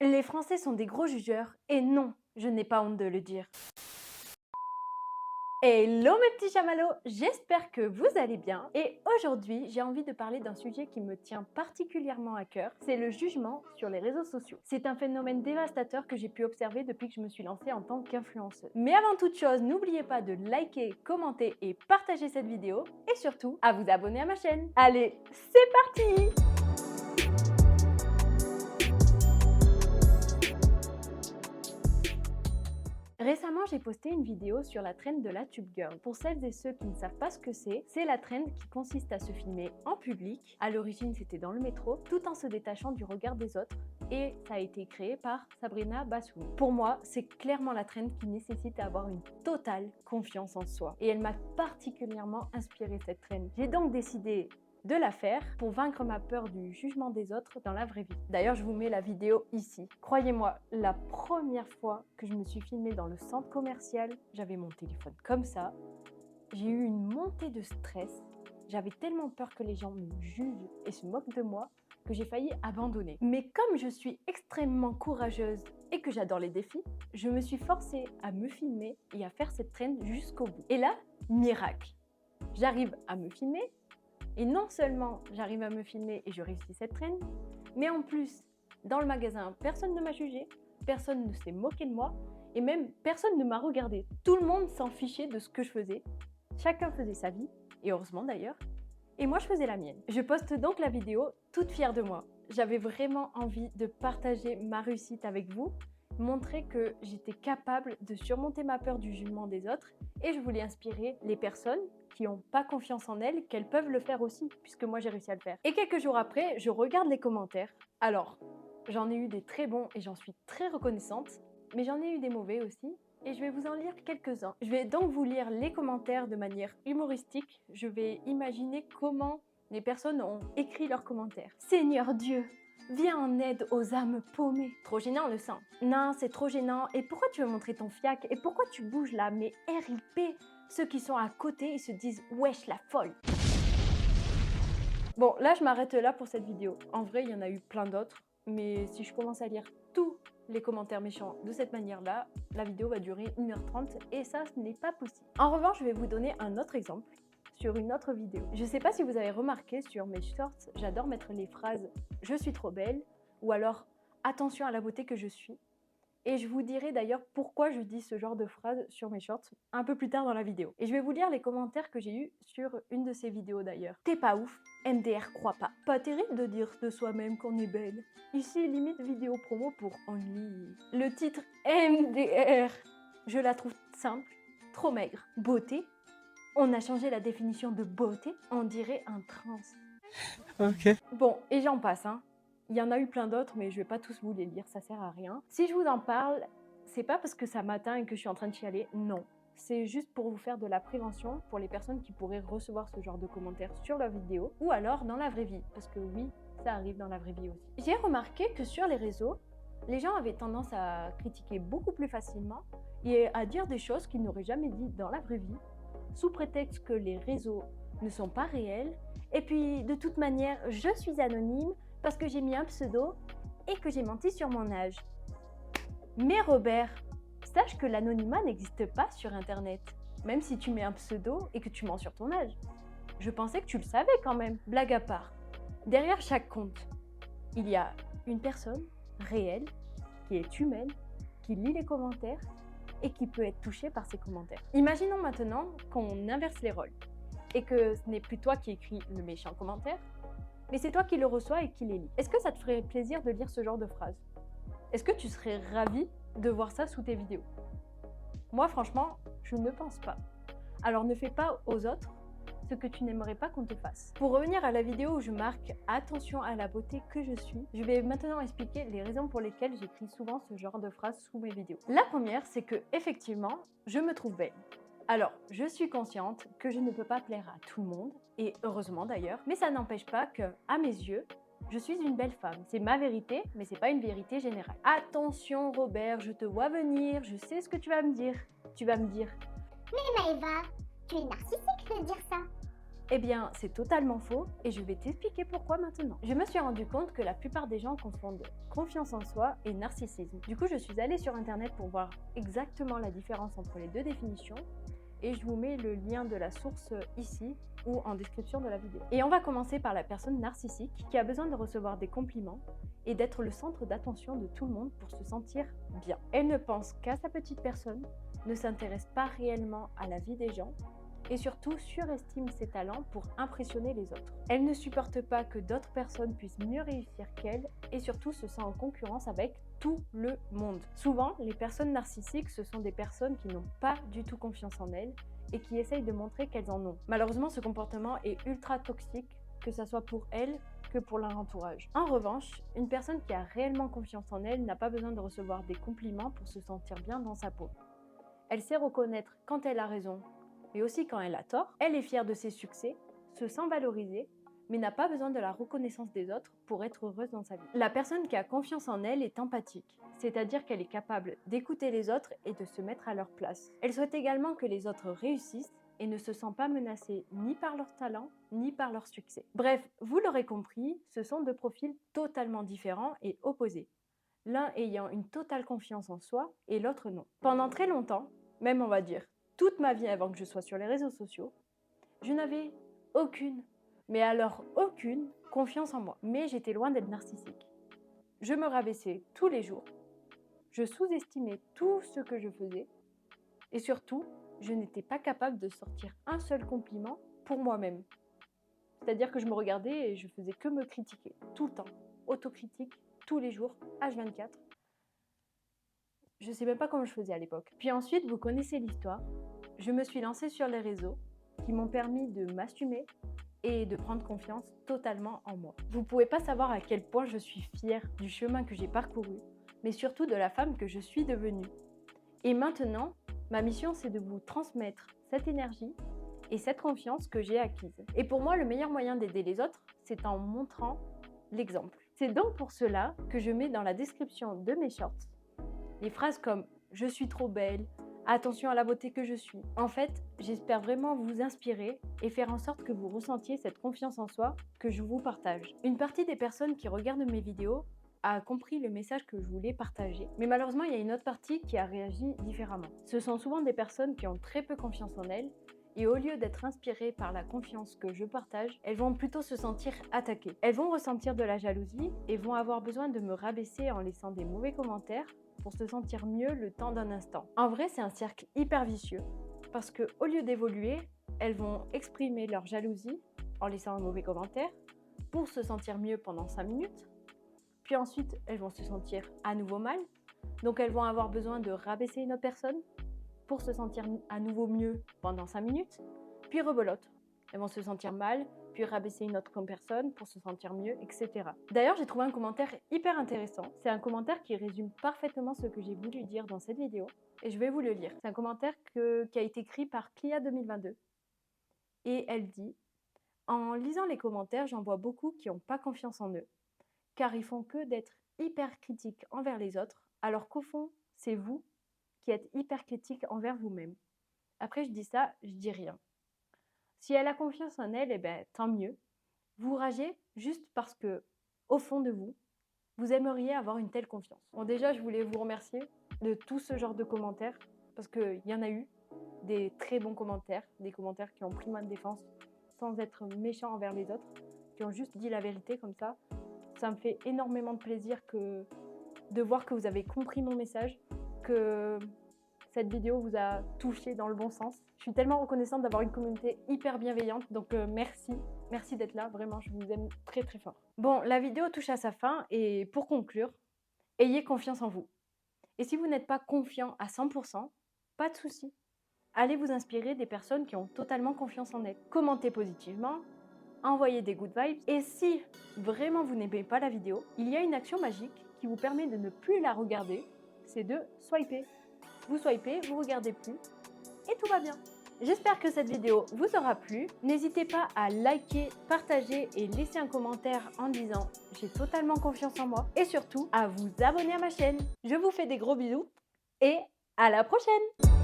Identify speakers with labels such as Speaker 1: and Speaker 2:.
Speaker 1: Les Français sont des gros jugeurs et non, je n'ai pas honte de le dire. Hello mes petits chamallows, j'espère que vous allez bien et aujourd'hui j'ai envie de parler d'un sujet qui me tient particulièrement à cœur, c'est le jugement sur les réseaux sociaux. C'est un phénomène dévastateur que j'ai pu observer depuis que je me suis lancée en tant qu'influenceuse. Mais avant toute chose, n'oubliez pas de liker, commenter et partager cette vidéo et surtout à vous abonner à ma chaîne. Allez, c'est parti! Récemment, j'ai posté une vidéo sur la trend de la Tube Girl. Pour celles et ceux qui ne savent pas ce que c'est la trend qui consiste à se filmer en public. À l'origine, c'était dans le métro, tout en se détachant du regard des autres. Et ça a été créé par Sabrina Bassoumi. Pour moi, c'est clairement la trend qui nécessite d'avoir une totale confiance en soi. Et elle m'a particulièrement inspirée cette trend. J'ai donc décidé de la faire pour vaincre ma peur du jugement des autres dans la vraie vie. D'ailleurs, je vous mets la vidéo ici. Croyez-moi, la première fois que je me suis filmée dans le centre commercial, j'avais mon téléphone comme ça. J'ai eu une montée de stress. J'avais tellement peur que les gens me jugent et se moquent de moi que j'ai failli abandonner. Mais comme je suis extrêmement courageuse et que j'adore les défis, je me suis forcée à me filmer et à faire cette trend jusqu'au bout. Et là, miracle, j'arrive à me filmer. Et non seulement j'arrive à me filmer et je réussis cette trend, mais en plus, dans le magasin, personne ne m'a jugé, personne ne s'est moqué de moi et même personne ne m'a regardé. Tout le monde s'en fichait de ce que je faisais. Chacun faisait sa vie, et heureusement d'ailleurs, et moi je faisais la mienne. Je poste donc la vidéo toute fière de moi. J'avais vraiment envie de partager ma réussite avec vous, montrer que j'étais capable de surmonter ma peur du jugement des autres et je voulais inspirer les personnes qui n'ont pas confiance en elles, qu'elles peuvent le faire aussi, puisque moi j'ai réussi à le faire. Et quelques jours après, je regarde les commentaires. Alors, j'en ai eu des très bons et j'en suis très reconnaissante, mais j'en ai eu des mauvais aussi. Et je vais vous en lire quelques-uns. Je vais donc vous lire les commentaires de manière humoristique. Je vais imaginer comment les personnes ont écrit leurs commentaires. Seigneur Dieu, viens en aide aux âmes paumées. Trop gênant le sang. Non, c'est trop gênant. Et pourquoi tu veux montrer ton fiac? Et pourquoi tu bouges là? Mais RIP, ceux qui sont à côté, ils se disent wesh la folle. Bon, là je m'arrête là pour cette vidéo. En vrai, il y en a eu plein d'autres. Mais si je commence à lire tous les commentaires méchants de cette manière-là, la vidéo va durer 1h30 et ça, ce n'est pas possible. En revanche, je vais vous donner un autre exemple sur une autre vidéo. Je sais pas si vous avez remarqué sur mes shorts, j'adore mettre les phrases « je suis trop belle » ou alors « attention à la beauté que je suis ». Et je vous dirai d'ailleurs pourquoi je dis ce genre de phrase sur mes shorts un peu plus tard dans la vidéo. Et je vais vous lire les commentaires que j'ai eus sur une de ces vidéos d'ailleurs. T'es pas ouf, MDR croit pas. Pas terrible de dire de soi-même qu'on est belle. Ici, limite vidéo promo pour Only. Le titre MDR, je la trouve simple, trop maigre. Beauté, on a changé la définition de beauté, on dirait un trans. Ok. Bon, et j'en passe, hein. Il y en a eu plein d'autres, mais je vais pas tous vous les lire, ça sert à rien. Si je vous en parle, c'est pas parce que ça m'atteint et que je suis en train de chialer, non. C'est juste pour vous faire de la prévention pour les personnes qui pourraient recevoir ce genre de commentaires sur leur vidéo ou alors dans la vraie vie, parce que oui, ça arrive dans la vraie vie aussi. J'ai remarqué que sur les réseaux, les gens avaient tendance à critiquer beaucoup plus facilement et à dire des choses qu'ils n'auraient jamais dit dans la vraie vie, sous prétexte que les réseaux ne sont pas réels. Et puis, de toute manière, je suis anonyme parce que j'ai mis un pseudo et que j'ai menti sur mon âge. Mais Robert, sache que l'anonymat n'existe pas sur Internet, même si tu mets un pseudo et que tu mens sur ton âge. Je pensais que tu le savais quand même. Blague à part, derrière chaque compte, il y a une personne réelle, qui est humaine, qui lit les commentaires et qui peut être touchée par ces commentaires. Imaginons maintenant qu'on inverse les rôles et que ce n'est plus toi qui écris le méchant commentaire, mais c'est toi qui le reçois et qui les lis. Est-ce que ça te ferait plaisir de lire ce genre de phrase? Est-ce que tu serais ravi de voir ça sous tes vidéos? Moi, franchement, je ne pense pas. Alors ne fais pas aux autres ce que tu n'aimerais pas qu'on te fasse. Pour revenir à la vidéo où je marque « Attention à la beauté que je suis », je vais maintenant expliquer les raisons pour lesquelles j'écris souvent ce genre de phrases sous mes vidéos. La première, c'est que effectivement, je me trouve belle. Alors, je suis consciente que je ne peux pas plaire à tout le monde, et heureusement d'ailleurs, mais ça n'empêche pas que, à mes yeux, je suis une belle femme. C'est ma vérité, mais c'est pas une vérité générale. Attention Robert, je te vois venir, je sais ce que tu vas me dire. Tu vas me dire «
Speaker 2: Mais Maëva, tu es narcissique de dire ça.
Speaker 1: Eh bien, c'est totalement faux et je vais t'expliquer pourquoi maintenant. Je me suis rendu compte que la plupart des gens confondent confiance en soi et narcissisme. Du coup, je suis allée sur internet pour voir exactement la différence entre les deux définitions et je vous mets le lien de la source ici ou en description de la vidéo. Et on va commencer par la personne narcissique qui a besoin de recevoir des compliments et d'être le centre d'attention de tout le monde pour se sentir bien. Elle ne pense qu'à sa petite personne, ne s'intéresse pas réellement à la vie des gens et surtout surestime ses talents pour impressionner les autres. Elle ne supporte pas que d'autres personnes puissent mieux réussir qu'elle et surtout se sent en concurrence avec tout le monde. Souvent, les personnes narcissiques, ce sont des personnes qui n'ont pas du tout confiance en elles et qui essayent de montrer qu'elles en ont. Malheureusement, ce comportement est ultra toxique, que ce soit pour elles que pour leur entourage. En revanche, une personne qui a réellement confiance en elle n'a pas besoin de recevoir des compliments pour se sentir bien dans sa peau. Elle sait reconnaître quand elle a raison, mais aussi quand elle a tort. Elle est fière de ses succès, se sent valorisée, mais n'a pas besoin de la reconnaissance des autres pour être heureuse dans sa vie. La personne qui a confiance en elle est empathique, c'est-à-dire qu'elle est capable d'écouter les autres et de se mettre à leur place. Elle souhaite également que les autres réussissent et ne se sent pas menacée ni par leur talent, ni par leur succès. Bref, vous l'aurez compris, ce sont deux profils totalement différents et opposés, l'un ayant une totale confiance en soi et l'autre non. Pendant très longtemps, même on va dire toute ma vie avant que je sois sur les réseaux sociaux, je n'avais aucune, mais alors aucune, confiance en moi. Mais j'étais loin d'être narcissique. Je me rabaissais tous les jours, je sous-estimais tout ce que je faisais et surtout, je n'étais pas capable de sortir un seul compliment pour moi-même. C'est-à-dire que je me regardais et je faisais que me critiquer, tout le temps, autocritique, tous les jours, H24. Je ne sais même pas comment je faisais à l'époque. Puis ensuite, vous connaissez l'histoire. Je me suis lancée sur les réseaux qui m'ont permis de m'assumer et de prendre confiance totalement en moi. Vous ne pouvez pas savoir à quel point je suis fière du chemin que j'ai parcouru, mais surtout de la femme que je suis devenue. Et maintenant, ma mission, c'est de vous transmettre cette énergie et cette confiance que j'ai acquise. Et pour moi, le meilleur moyen d'aider les autres, c'est en montrant l'exemple. C'est donc pour cela que je mets dans la description de mes shorts des phrases comme « je suis trop belle »,« attention à la beauté que je suis ». En fait, j'espère vraiment vous inspirer et faire en sorte que vous ressentiez cette confiance en soi que je vous partage. Une partie des personnes qui regardent mes vidéos a compris le message que je voulais partager, mais malheureusement, il y a une autre partie qui a réagi différemment. Ce sont souvent des personnes qui ont très peu confiance en elles et au lieu d'être inspirées par la confiance que je partage, elles vont plutôt se sentir attaquées. Elles vont ressentir de la jalousie et vont avoir besoin de me rabaisser en laissant des mauvais commentaires pour se sentir mieux le temps d'un instant. En vrai, c'est un cercle hyper vicieux parce que au lieu d'évoluer, elles vont exprimer leur jalousie en laissant un mauvais commentaire pour se sentir mieux pendant 5 minutes. Puis ensuite, elles vont se sentir à nouveau mal. Donc elles vont avoir besoin de rabaisser une autre personne pour se sentir à nouveau mieux pendant 5 minutes. Puis rebelote. Elles vont se sentir mal, puis rabaisser une autre personne pour se sentir mieux, etc. D'ailleurs, j'ai trouvé un commentaire hyper intéressant. C'est un commentaire qui résume parfaitement ce que j'ai voulu dire dans cette vidéo. Et je vais vous le lire. C'est un commentaire qui a été écrit par Clia 2022. Et elle dit « En lisant les commentaires, j'en vois beaucoup qui n'ont pas confiance en eux, car ils font que d'être hyper critiques envers les autres, alors qu'au fond, c'est vous qui êtes hyper critique envers vous-même. » Après, je dis ça, je dis rien. Si elle a confiance en elle, eh ben, tant mieux. Vous ragez juste parce que, au fond de vous, vous aimeriez avoir une telle confiance. Bon, déjà, je voulais vous remercier de tout ce genre de commentaires, parce qu'il y en a eu des très bons commentaires, des commentaires qui ont pris ma défense sans être méchants envers les autres, qui ont juste dit la vérité comme ça. Ça me fait énormément de plaisir de voir que vous avez compris mon message, que cette vidéo vous a touché dans le bon sens. Je suis tellement reconnaissante d'avoir une communauté hyper bienveillante, donc merci d'être là, vraiment, je vous aime très très fort. Bon, la vidéo touche à sa fin et pour conclure, ayez confiance en vous. Et si vous n'êtes pas confiant à 100%, pas de souci. Allez vous inspirer des personnes qui ont totalement confiance en elles. Commentez positivement, envoyez des good vibes. Et si vraiment vous n'aimez pas la vidéo, il y a une action magique qui vous permet de ne plus la regarder, c'est de swiper. Vous swipez, vous regardez plus et tout va bien. J'espère que cette vidéo vous aura plu. N'hésitez pas à liker, partager et laisser un commentaire en disant « J'ai totalement confiance en moi » et surtout à vous abonner à ma chaîne. Je vous fais des gros bisous et à la prochaine!